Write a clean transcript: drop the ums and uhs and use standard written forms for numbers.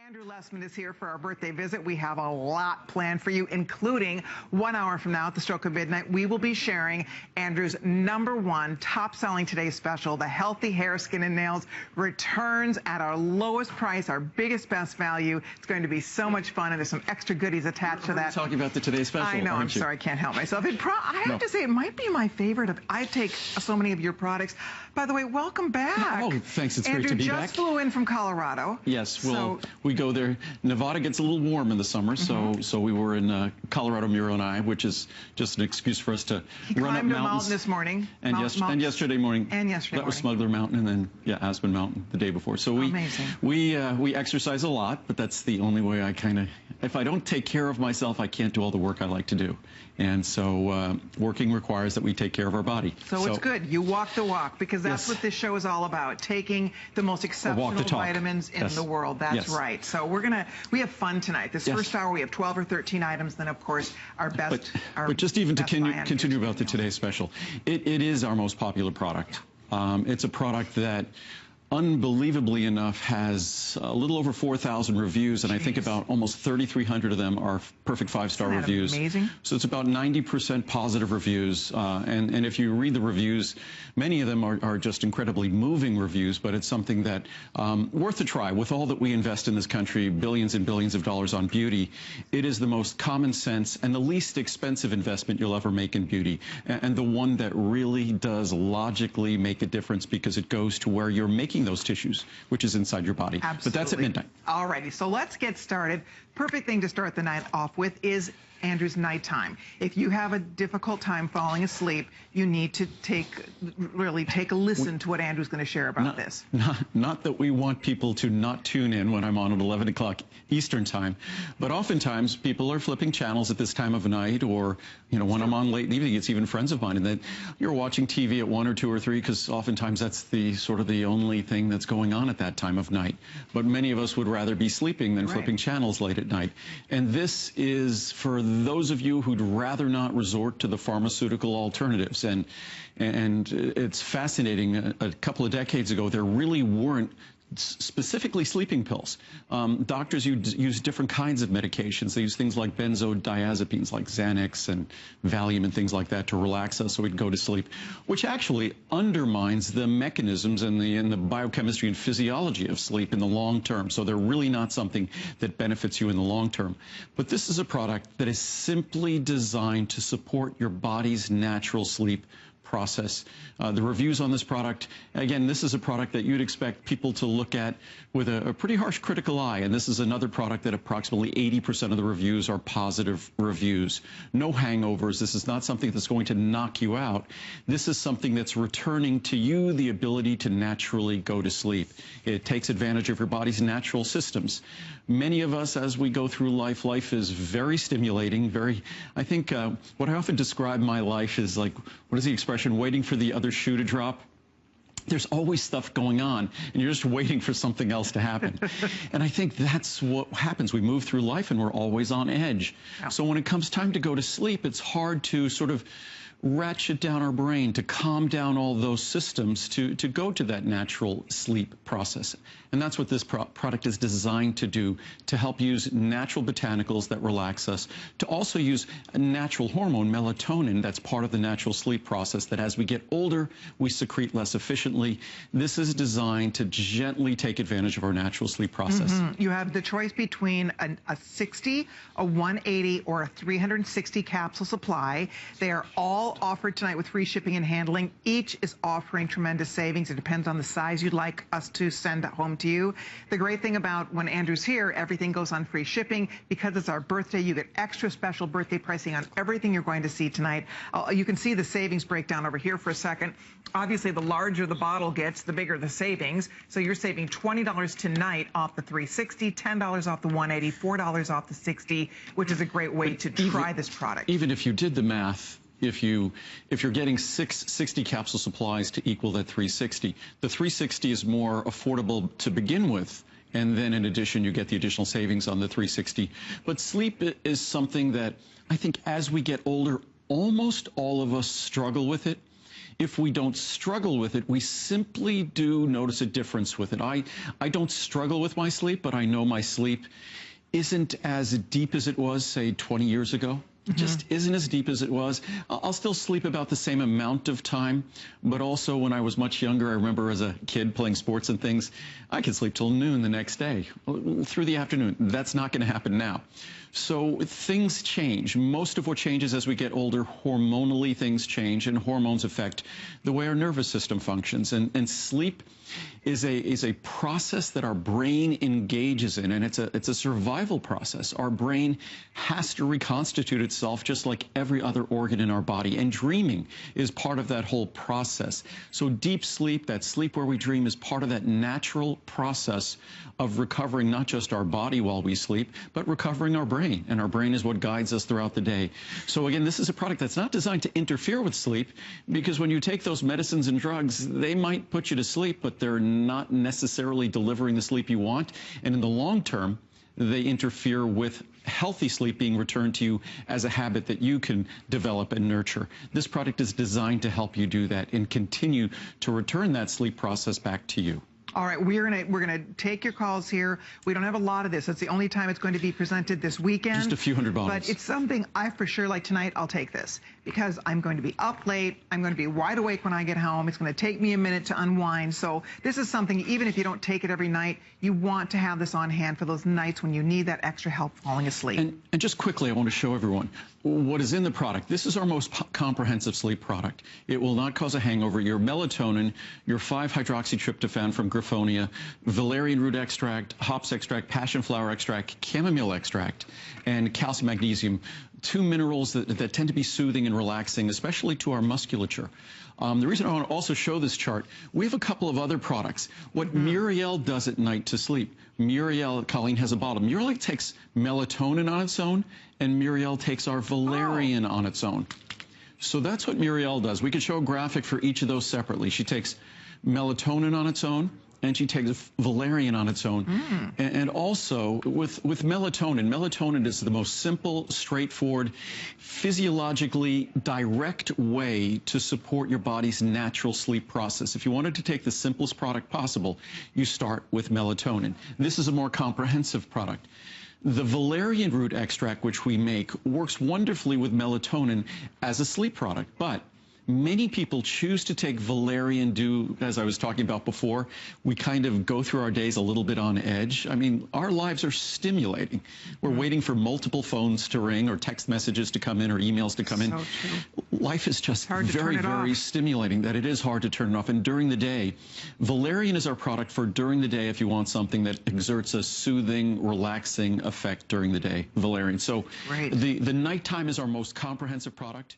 Andrew Lessman is here for our birthday visit. We have a lot planned for you, including 1 hour from now at the stroke of midnight, we will be sharing Andrew's #1 top-selling today's special, the Healthy Hair, Skin, and Nails returns at our lowest price, our biggest, best value. It's going to be so much fun, and there's some extra goodies attached to that. Talking about the today's special, I know, I'm sorry, I can't help myself. I have to say, it might be my favorite. I take so many of your products. By the way, welcome back. Oh, thanks. It's great to be back. Andrew just flew in from Colorado. Yes, well, we go there. Nevada gets a little warm in the summer, so we were in Colorado, Miro and I, which is just an excuse for us to run up mountains. Mountain this morning. And, yesterday morning. And yesterday That was Smuggler Mountain, and then, yeah, Aspen Mountain the day before. So we exercise a lot, but that's the only way I kind of, if I don't take care of myself, I can't do all the work I like to do. And so working requires that we take care of our body. So it's good. You walk the walk, because that's what this show is all about, taking the most exceptional vitamins in the world. That's right. So we have fun tonight. This first hour, we have 12 or 13 items. Then, of course, our best. But just even to continue about the today's special, it is our most popular product. It's a product that, unbelievably enough, has a little over 4,000 reviews, and I think about almost 3,300 of them are perfect 5-star reviews. Amazing. So it's about 90% positive reviews, and if you read the reviews, many of them are just incredibly moving reviews, but it's something that worth a try. With all that we invest in this country, billions and billions of dollars on beauty, it is the most common sense and the least expensive investment you'll ever make in beauty, and the one that really does logically make a difference, because it goes to where you're making those tissues, which is inside your body. Absolutely. But that's at midnight. Alrighty, so let's get started. Perfect thing to start the night off with is Andrew's nighttime. If you have a difficult time falling asleep, you need to really take a listen to what Andrew's going to share about this. Not that we want people to not tune in when I'm on at 11 o'clock Eastern time, but oftentimes people are flipping channels at this time of night, or when I'm on late in the evening, it's even friends of mine, and then you're watching TV at 1 or 2 or 3, because oftentimes that's the only thing that's going on at that time of night. But many of us would rather be sleeping than flipping channels late at night. And this is for those of you who'd rather not resort to the pharmaceutical alternatives. And it's fascinating. A couple of decades ago, there really weren't specifically sleeping pills. Doctors use different kinds of medications. They use things like benzodiazepines, like Xanax and Valium and things like that, to relax us so we'd go to sleep, which actually undermines the mechanisms and the biochemistry and physiology of sleep in the long term. So they're really not something that benefits you in the long term. But this is a product that is simply designed to support your body's natural sleep process. The reviews on this product, again, this is a product that you'd expect people to look at with a pretty harsh critical eye, and this is another product that approximately 80% of the reviews are positive reviews. No hangovers. This is not something that's going to knock you out. This is something that's returning to you the ability to naturally go to sleep. It takes advantage of your body's natural systems. Many of us, as we go through life is very stimulating, I think what I often describe my life is like, what is the expression, waiting for the other shoe to drop? There's always stuff going on, and you're just waiting for something else to happen. And I think that's what happens. We move through life, and we're always on edge. Yeah. So when it comes time to go to sleep, it's hard to sort of ratchet down our brain, to calm down all those systems, to go to that natural sleep process. And that's what this product is designed to do, to help use natural botanicals that relax us, to also use a natural hormone, melatonin, that's part of the natural sleep process, that as we get older, we secrete less efficiently. This is designed to gently take advantage of our natural sleep process. You have the choice between a 60, a 180, or a 360 capsule supply. They are all offered tonight with free shipping and handling. Each is offering tremendous savings. It depends on the size you'd like us to send home to you. The great thing about when Andrew's here, everything goes on free shipping. Because it's our birthday, you get extra special birthday pricing on everything you're going to see tonight. You can see the savings breakdown over here for a second. Obviously, the larger the bottle gets, the bigger the savings. So you're saving $20 tonight off the 360, $10 off the 180, $4 off the 60, which is a great way to try this product. Even if you did the math, if you're getting 60 capsule supplies to equal that 360, the 360 is more affordable to begin with, and then in addition you get the additional savings on the 360. But sleep is something that I think as we get older, almost all of us struggle with it. if we don't struggle with it, we simply do notice a difference with it. I don't struggle with my sleep, but I know my sleep isn't as deep as it was, say, 20 years ago. It just isn't as deep as it was. I'll still sleep about the same amount of time, but also when I was much younger, I remember as a kid playing sports and things, I could sleep till noon the next day, through the afternoon. That's not going to happen now. So things change. Most of what changes as we get older, hormonally things change, and hormones affect the way our nervous system functions. And sleep is a process that our brain engages in, and it's a survival process. Our brain has to reconstitute itself just like every other organ in our body, and dreaming is part of that whole process. So deep sleep, that sleep where we dream, is part of that natural process of recovering not just our body while we sleep, but recovering our brain, and our brain is what guides us throughout the day. So again, this is a product that's not designed to interfere with sleep, because when you take those medicines and drugs, they might put you to sleep, but they're not necessarily delivering the sleep you want, and in the long term, they interfere with healthy sleep being returned to you as a habit that you can develop and nurture. This product is designed to help you do that and continue to return that sleep process back to you. All right, we're gonna take your calls here. We don't have a lot of this. That's the only time it's going to be presented this weekend. Just a few hundred bottles. But it's something I for sure, like tonight, I'll take this because I'm going to be up late. I'm going to be wide awake when I get home. It's going to take me a minute to unwind. So this is something, even if you don't take it every night, you want to have this on hand for those nights when you need that extra help falling asleep. And just quickly, I want to show everyone what is in the product. This is our most comprehensive sleep product. It will not cause a hangover. Your melatonin, your 5-hydroxytryptophan from Griffonia, valerian root extract, hops extract, passion flower extract, chamomile extract, and calcium magnesium, 2 minerals that tend to be soothing and relaxing, especially to our musculature. The reason I want to also show this chart, we have a couple of other products. What Muriel does at night to sleep, Muriel, Colleen has a bottle. Muriel takes melatonin on its own, and Muriel takes our valerian on its own. So that's what Muriel does. We could show a graphic for each of those separately. She takes melatonin on its own, and she takes valerian on its own. And also with melatonin, melatonin is the most simple, straightforward, physiologically direct way to support your body's natural sleep process. If you wanted to take the simplest product possible, you start with melatonin. This is a more comprehensive product. The valerian root extract, which we make, works wonderfully with melatonin as a sleep product, but many people choose to take valerian as I was talking about before. We kind of go through our days a little bit on edge. I mean, our lives are stimulating. We're waiting for multiple phones to ring or text messages to come in or emails to come in. Life is just very, very stimulating that it is hard to turn it off. And during the day, valerian is our product for during the day if you want something that exerts a soothing, relaxing effect during the day, valerian. So the nighttime is our most comprehensive product.